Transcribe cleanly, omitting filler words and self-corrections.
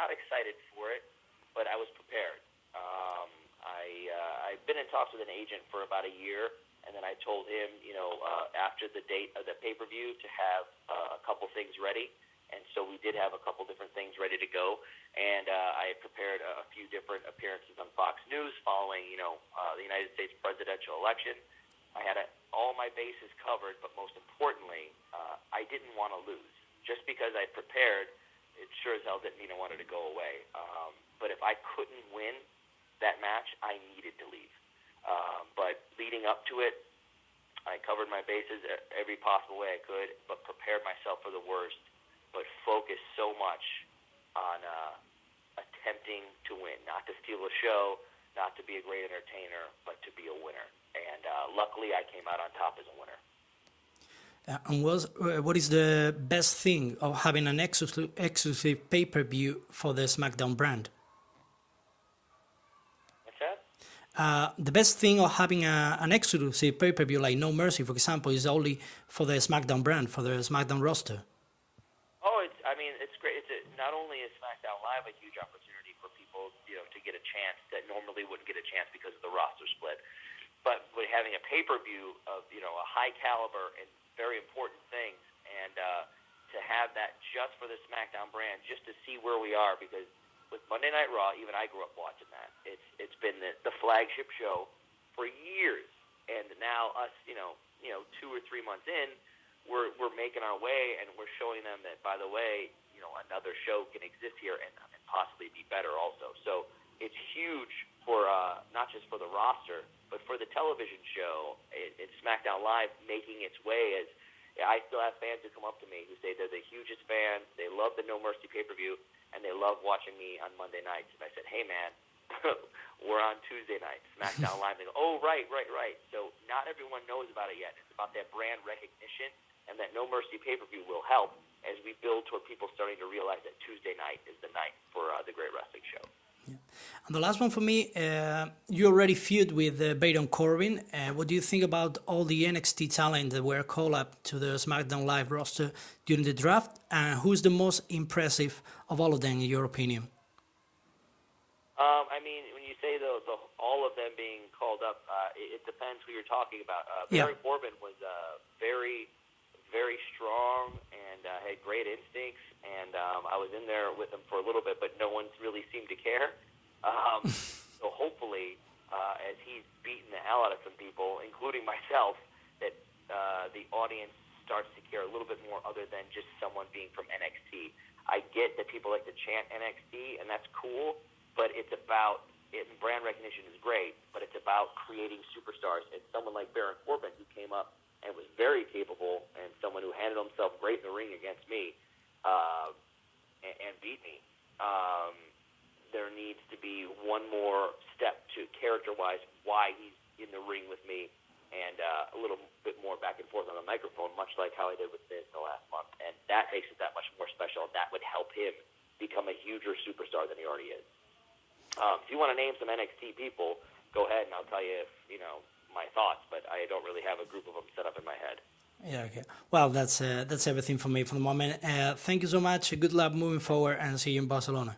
not excited for it, but I was prepared. I've been in talks with an agent for about a year, and then I told him, after the date of the pay-per-view to have a couple things ready. And so we did have a couple different things ready to go, and I had prepared a few different appearances on Fox News following, the United States presidential election. I had all my bases covered, but most importantly, I didn't want to lose. Just because I prepared, it sure as hell didn't mean I wanted to go away. But if I couldn't win that match, I needed to leave. But leading up to it, I covered my bases every possible way I could, but prepared myself for the worst, but focused so much on attempting to win, not to steal a show, not to be a great entertainer, but to be a winner. And luckily, I came out on top as a winner. And what is the best thing of having an exclusive pay-per-view for the SmackDown brand? What's that? The best thing of having an exclusive pay-per-view like No Mercy, for example, is only for the SmackDown brand, for the SmackDown roster. It's great. Not only is SmackDown Live a huge opportunity for people, to get a chance that normally wouldn't get a chance because of the roster split, but with having a pay-per-view of, a high caliber and very important things, and to have that just for the SmackDown brand, just to see where we are, because with Monday Night Raw, even I grew up watching that. It's been the flagship show for years, and now us, 2 or 3 months in, we're making our way, and we're showing them that, by the way, another show can exist here and possibly be better also. So it's huge for not just for the roster, but for the television show. It's SmackDown Live making its way. As I still have fans who come up to me who say they're the hugest fans. They love the No Mercy pay-per-view, and they love watching me on Monday nights. And I said, hey, man, we're on Tuesday night, SmackDown Live. They go, oh, right. So not everyone knows about it yet. It's about that brand recognition, and that No Mercy pay-per-view will help as we build toward people starting to realize that Tuesday night is the night for the Great Wrestling Show. Yeah. And the last one for me, you already feud with Baron Corbin. What do you think about all the NXT talent that were called up to the SmackDown Live roster during the draft? And who's the most impressive of all of them, in your opinion? When you say all of them being called up, it depends who you're talking about. Baron Corbin was very, very strong and had great instincts, and I was in there with him for a little bit, but no one really seemed to care. So hopefully, as he's beaten the hell out of some people, including myself, that the audience starts to care a little bit more other than just someone being from NXT. I get that people like to chant NXT, and that's cool, but it's about it. Brand recognition is great, but it's about creating superstars. And someone like Baron Corbin, who came up and was very capable, and someone who handled himself great in the ring against me and beat me. There needs to be one more step to character-wise why he's in the ring with me, and a little bit more back and forth on the microphone, much like how I did with Miz the last month. And that makes it that much more special, and that would help him become a huger superstar than he already is. If you want to name some NXT people, go ahead and I'll tell you my thoughts, but I don't really have a group of them set up in my head. Yeah, okay. Well, that's everything for me for the moment. Thank you so much. Good luck moving forward, and see you in Barcelona.